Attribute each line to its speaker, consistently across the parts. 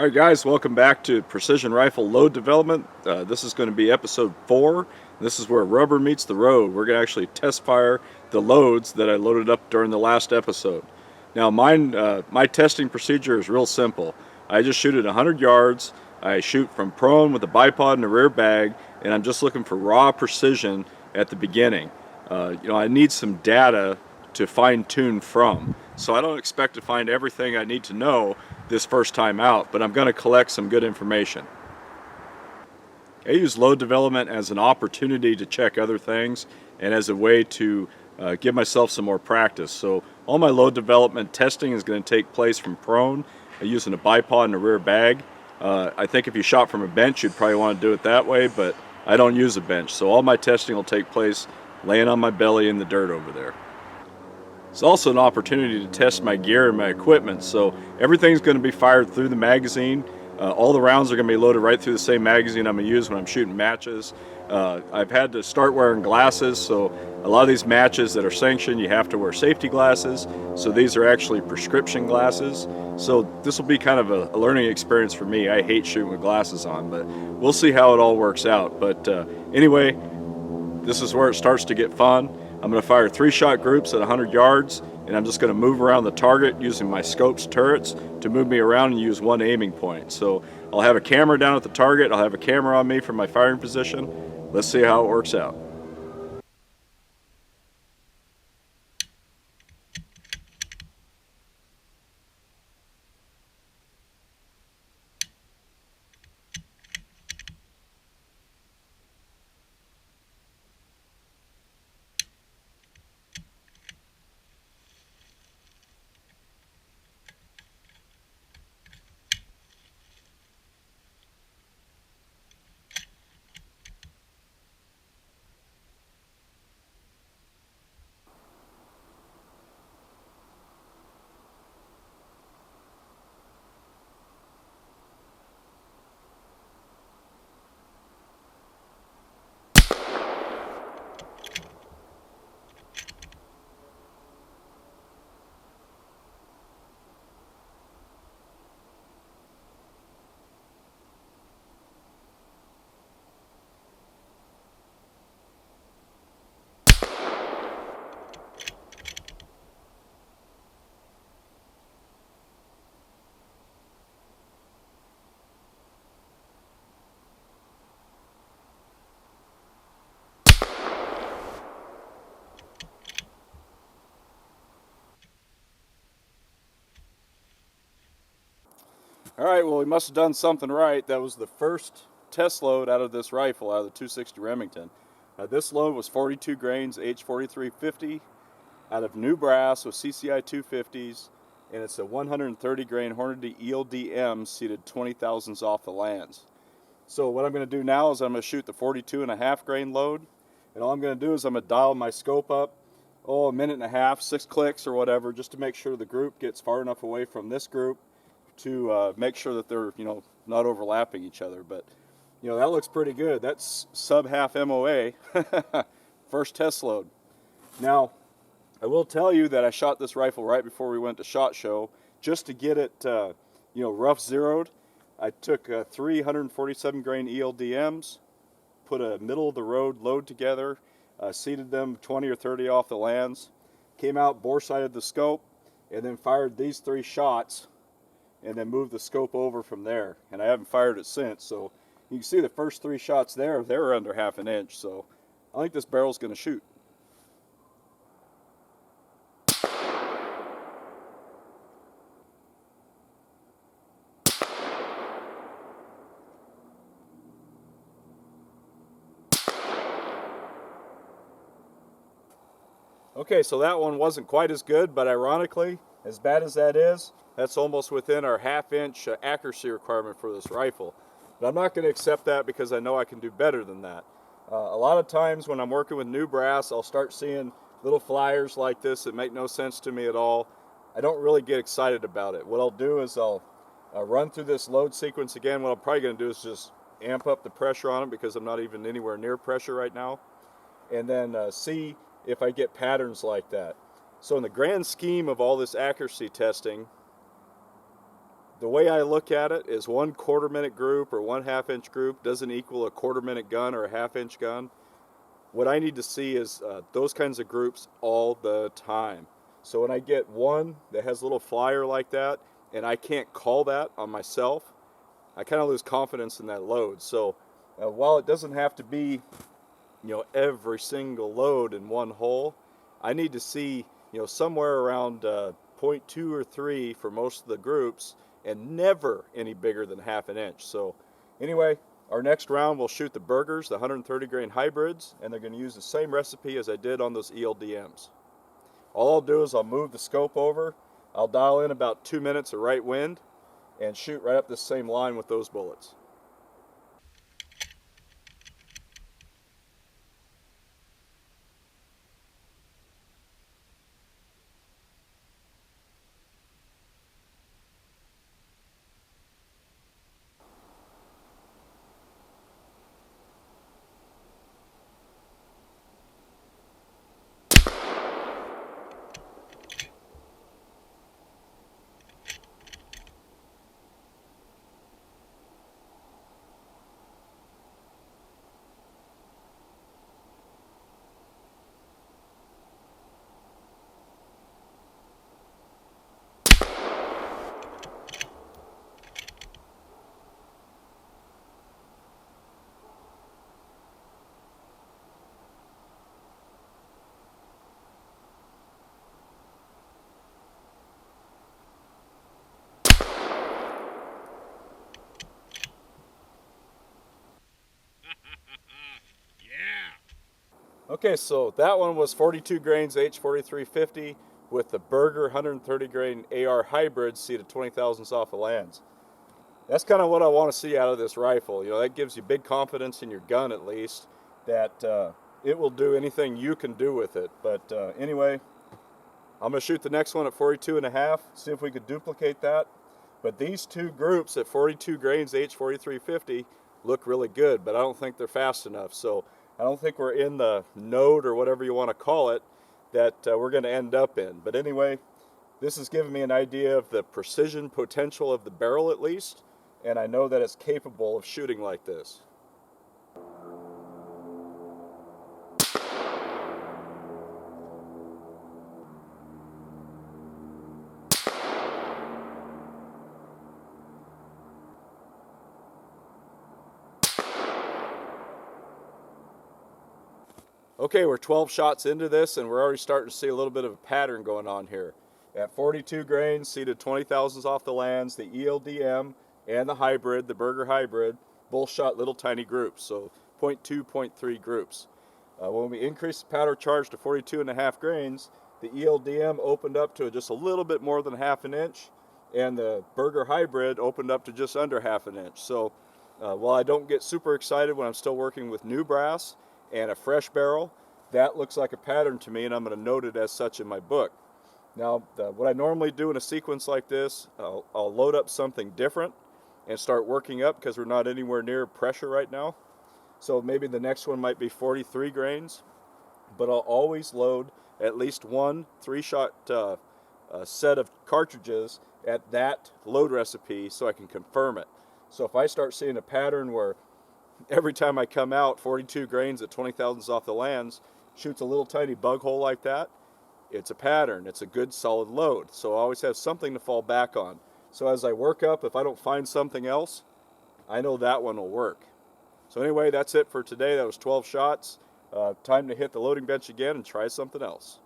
Speaker 1: All right, guys, welcome back to Precision Rifle Load Development. This is going to be episode 4. This is where rubber meets the road. We're going to actually test fire the loads that I loaded up during the last episode. Now, my testing procedure is real simple. I just shoot at 100 yards. I shoot from prone with a bipod in the rear bag, and I'm just looking for raw precision at the beginning. I need some data to fine-tune from. So I don't expect to find everything I need to know this first time out, but I'm going to collect some good information. I use load development as an opportunity to check other things and as a way to give myself some more practice. So all my load development testing is going to take place from prone, using a bipod in the rear bag. I think if you shot from a bench, you'd probably want to do it that way, but I don't use a bench. So all my testing will take place laying on my belly in the dirt over there. It's also an opportunity to test my gear and my equipment, so everything's going to be fired through the magazine. All the rounds are going to be loaded right through the same magazine I'm going to use when I'm shooting matches. I've had to start wearing glasses, so a lot of these matches that are sanctioned, you have to wear safety glasses, so these are actually prescription glasses. So this will be kind of a learning experience for me. I hate shooting with glasses on, but we'll see how it all works out. But anyway, this is where it starts to get fun. I'm going to fire 3-shot groups at 100 yards, and I'm just going to move around the target using my scope's turrets to move me around and use one aiming point. So I'll have a camera down at the target, I'll have a camera on me from my firing position. Let's see how it works out. All right, well, we must have done something right. That was the first test load out of this rifle, out of the 260 Remington. This load was 42 grains H4350 out of new brass with CCI 250s, and it's a 130 grain Hornady ELD-M seated 20 thousandths off the lands. So what I'm going to do now is I'm going to shoot the 42.5 grain load, and all I'm going to do is I'm going to dial my scope up, a minute and a half, 6 clicks or whatever, just to make sure the group gets far enough away from this group to make sure that they're, not overlapping each other. But, that looks pretty good. That's sub half MOA, first test load. Now, I will tell you that I shot this rifle right before we went to SHOT Show just to get it, rough zeroed. I took 347 grain ELD-Ms, put a middle of the road load together, seated them 20 or 30 off the lands, came out, bore sighted the scope, and then fired these 3 shots, and then moved the scope over from there. And I haven't fired it since, so you can see the first 3 shots there, they were under half an inch, so I think this barrel's going to shoot. Okay, so that one wasn't quite as good, but ironically, as bad as that is, that's almost within our half-inch accuracy requirement for this rifle. But I'm not going to accept that because I know I can do better than that. A lot of times when I'm working with new brass, I'll start seeing little flyers like this that make no sense to me at all. I don't really get excited about it. What I'll do is I'll run through this load sequence again. What I'm probably going to do is just amp up the pressure on it because I'm not even anywhere near pressure right now. And then see if I get patterns like that. So in the grand scheme of all this accuracy testing, the way I look at it is 1/4 minute group or 1/2 inch group doesn't equal a 1/4 minute gun or a 1/2 inch gun. What I need to see is those kinds of groups all the time. So when I get one that has a little flyer like that and I can't call that on myself, I kind of lose confidence in that load. So while it doesn't have to be, every single load in one hole, I need to see, somewhere around 0.2 or 3 for most of the groups, and never any bigger than 1/2 inch. So anyway, our next round we'll shoot the Bergers, the 130 grain hybrids, and they're going to use the same recipe as I did on those ELD-Ms. All I'll do is I'll move the scope over, I'll dial in about 2 minutes of right wind, and shoot right up the same line with those bullets. Okay, so that one was 42 grains H4350 with the Berger 130 grain AR Hybrid seated 20 thousandths off the lands. That's kind of what I want to see out of this rifle. That gives you big confidence in your gun, at least, that it will do anything you can do with it. But anyway, I'm going to shoot the next one at 42.5, see if we could duplicate that. But these two groups at 42 grains H4350 look really good, but I don't think they're fast enough. So I don't think we're in the node, or whatever you want to call it, that we're going to end up in. But anyway, this has given me an idea of the precision potential of the barrel, at least, and I know that it's capable of shooting like this. Okay, we're 12 shots into this, and we're already starting to see a little bit of a pattern going on here. At 42 grains, seated 20 thousandths off the lands, the ELD-M and the hybrid, the Berger hybrid, both shot little tiny groups, so 0.2, 0.3 groups. When we increased the powder charge to 42.5 grains, the ELD-M opened up to just a little bit more than 1/2 inch, and the Berger hybrid opened up to just under 1/2 inch. So while I don't get super excited when I'm still working with new brass and a fresh barrel, that looks like a pattern to me, and I'm going to note it as such in my book. Now, what I normally do in a sequence like this, I'll load up something different and start working up, because we're not anywhere near pressure right now. So maybe the next one might be 43 grains, but I'll always load at least one 3-shot set of cartridges at that load recipe so I can confirm it. So if I start seeing a pattern where every time I come out 42 grains at 20 thousandths off the lands shoots a little tiny bug hole like that, it's a pattern. It's a good solid load. So I always have something to fall back on. So as I work up, if I don't find something else, I know that one will work. So anyway, that's it for today. That was 12 shots. Time to hit the loading bench again and try something else.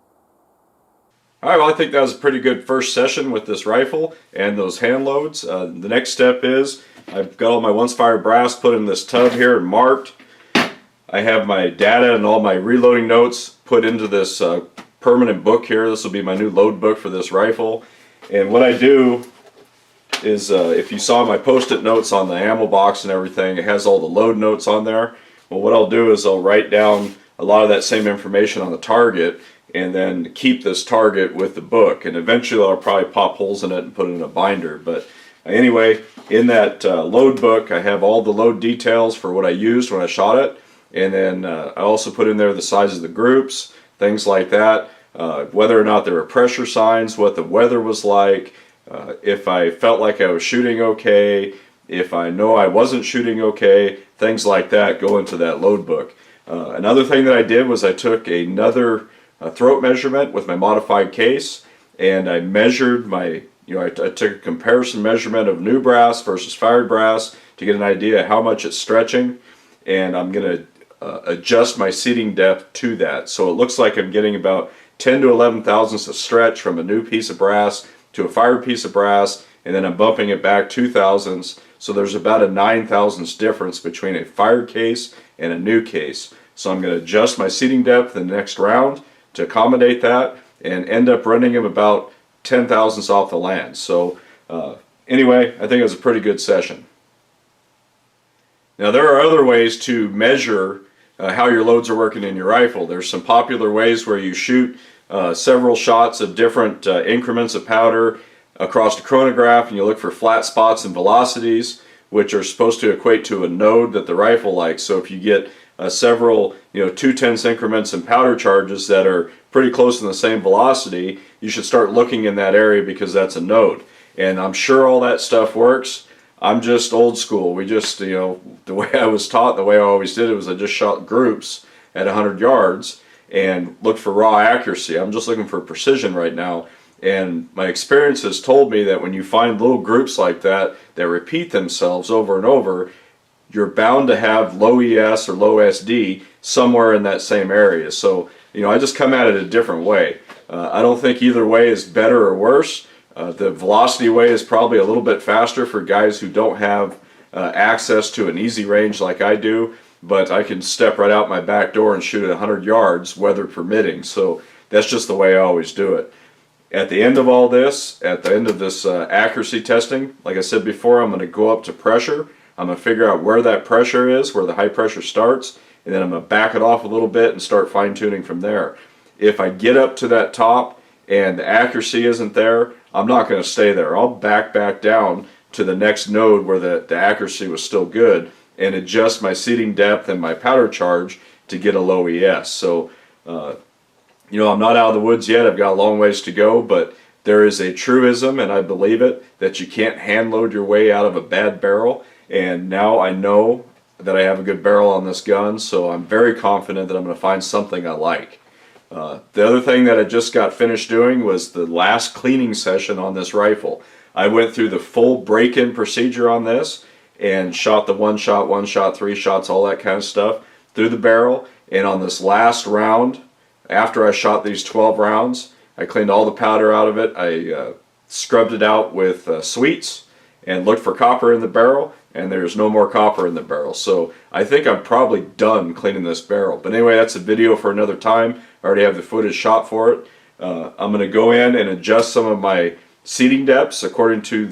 Speaker 1: All right, well, I think that was a pretty good first session with this rifle and those hand loads. The next step is I've got all my once-fired brass put in this tub here and marked. I have my data and all my reloading notes put into this permanent book here. This will be my new load book for this rifle. And what I do is, if you saw my post-it notes on the ammo box and everything, it has all the load notes on there. Well, what I'll do is I'll write down a lot of that same information on the target, and then keep this target with the book. And eventually I'll probably pop holes in it and put it in a binder. But anyway, in that load book, I have all the load details for what I used when I shot it. And then I also put in there the size of the groups, things like that, whether or not there were pressure signs, what the weather was like, if I felt like I was shooting okay, if I know I wasn't shooting okay, things like that go into that load book. Another thing that I did was I took another throat measurement with my modified case, and I measured my, I took a comparison measurement of new brass versus fired brass to get an idea of how much it's stretching, and I'm going to adjust my seating depth to that. So it looks like I'm getting about 10 to 11 thousandths of stretch from a new piece of brass to a fired piece of brass, and then I'm bumping it back 2 thousandths. So there's about a 9 thousandths difference between a fired case and a new case. So I'm going to adjust my seating depth in the next round to accommodate that, and end up running them about 10 thousandths off the land. So anyway, I think it was a pretty good session. Now there are other ways to measure how your loads are working in your rifle. There's some popular ways where you shoot several shots of different increments of powder across the chronograph, and you look for flat spots and velocities, which are supposed to equate to a node that the rifle likes. So if you get several 2/10 increments in powder charges that are pretty close in the same velocity, you should start looking in that area because that's a node. And I'm sure all that stuff works. I'm just old school. We just, the way I was taught, the way I always did it was I just shot groups at 100 yards and looked for raw accuracy. I'm just looking for precision right now. And my experience has told me that when you find little groups like that that repeat themselves over and over, you're bound to have low ES or low SD somewhere in that same area. So, I just come at it a different way. I don't think either way is better or worse. The velocity way is probably a little bit faster for guys who don't have access to an easy range like I do, but I can step right out my back door and shoot at 100 yards, weather permitting. So that's just the way I always do it. At the end of all this, at the end of this accuracy testing, like I said before, I'm going to go up to pressure. I'm going to figure out where that pressure is, where the high pressure starts, and then I'm going to back it off a little bit and start fine-tuning from there. If I get up to that top and the accuracy isn't there, I'm not going to stay there. I'll back down to the next node where the accuracy was still good and adjust my seating depth and my powder charge to get a low ES. So, I'm not out of the woods yet. I've got a long ways to go, but there is a truism, and I believe it, that you can't hand load your way out of a bad barrel. And now I know that I have a good barrel on this gun, so I'm very confident that I'm going to find something I like. The other thing that I just got finished doing was the last cleaning session on this rifle. I went through the full break-in procedure on this and shot the one shot, 3 shots, all that kind of stuff through the barrel. And on this last round, after I shot these 12 rounds, I cleaned all the powder out of it. I scrubbed it out with sweets and looked for copper in the barrel, and there's no more copper in the barrel. So I think I'm probably done cleaning this barrel. But anyway, that's a video for another time. I already have the footage shot for it. I'm going to go in and adjust some of my seating depths according to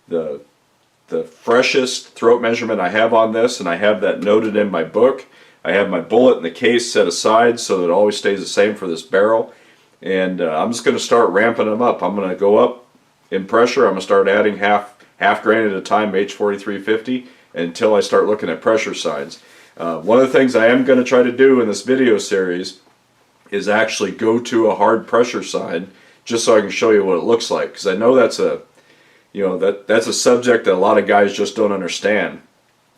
Speaker 1: the freshest throat measurement I have on this, and I have that noted in my book. I have my bullet in the case set aside so that it always stays the same for this barrel. And I'm just going to start ramping them up. I'm going to go up in pressure. I'm going to start adding half grain at a time, H4350, until I start looking at pressure signs. One of the things I am going to try to do in this video series is actually go to a hard pressure sign just so I can show you what it looks like, because I know that's a subject that a lot of guys just don't understand.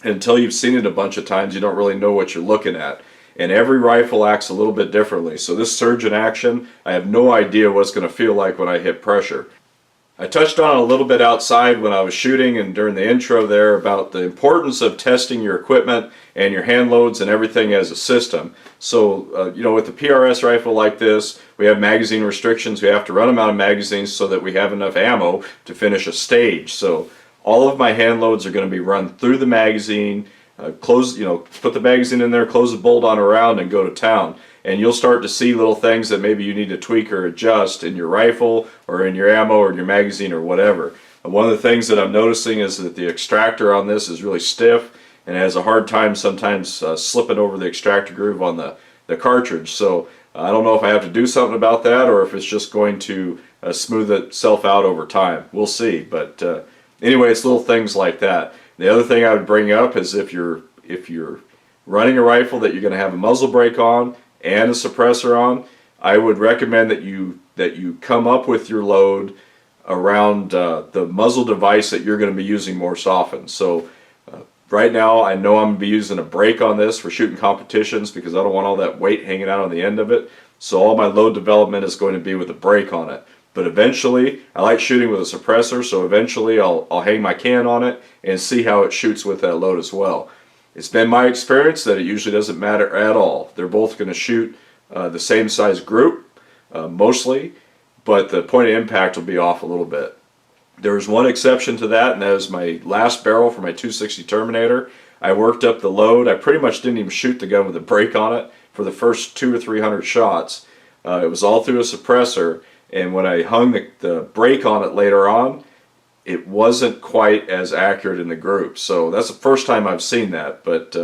Speaker 1: Until you've seen it a bunch of times, you don't really know what you're looking at. And every rifle acts a little bit differently. So this surge in action, I have no idea what it's going to feel like when I hit pressure. I touched on it a little bit outside when I was shooting and during the intro there about the importance of testing your equipment and your hand loads and everything as a system. So, with the PRS rifle like this, we have magazine restrictions. We have to run them out of magazines so that we have enough ammo to finish a stage. So all of my hand loads are going to be run through the magazine, put the magazine in there, close the bolt on around, and go to town. And you'll start to see little things that maybe you need to tweak or adjust in your rifle or in your ammo or in your magazine or whatever. And one of the things that I'm noticing is that the extractor on this is really stiff and has a hard time sometimes slipping over the extractor groove on the cartridge. So I don't know if I have to do something about that or if it's just going to smooth itself out over time. We'll see. But anyway, it's little things like that. The other thing I would bring up is if you're running a rifle that you're going to have a muzzle brake on and a suppressor on, I would recommend that you come up with your load around the muzzle device that you're going to be using most often. So right now I know I'm going to be using a brake on this for shooting competitions because I don't want all that weight hanging out on the end of it. So all my load development is going to be with a brake on it. But eventually, I like shooting with a suppressor, so eventually I'll hang my can on it and see how it shoots with that load as well. It's been my experience that it usually doesn't matter at all. They're both going to shoot the same size group, mostly, but the point of impact will be off a little bit. There's one exception to that, and that is my last barrel for my 260 Terminator. I worked up the load. I pretty much didn't even shoot the gun with a brake on it for the first 200 or 300 shots. It was all through a suppressor, and when I hung the brake on it later on, it wasn't quite as accurate in the group. So that's the first time I've seen that. But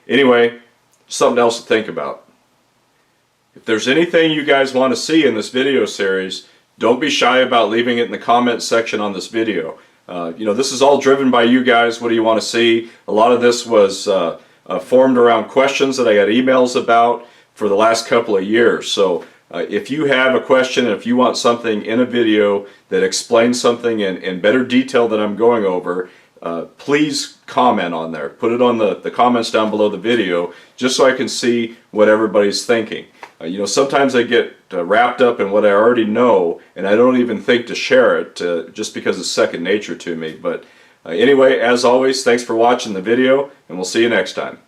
Speaker 1: anyway, something else to think about. If there's anything you guys want to see in this video series, don't be shy about leaving it in the comments section on this video. You know, this is all driven by you guys. What do you want to see? A lot of this was formed around questions that I got emails about for the last couple of years. So if you have a question, and if you want something in a video that explains something in better detail than I'm going over, please comment on there. Put it on the comments down below the video just so I can see what everybody's thinking. You know, sometimes I get wrapped up in what I already know, and I don't even think to share it just because it's second nature to me. But anyway, as always, thanks for watching the video, and we'll see you next time.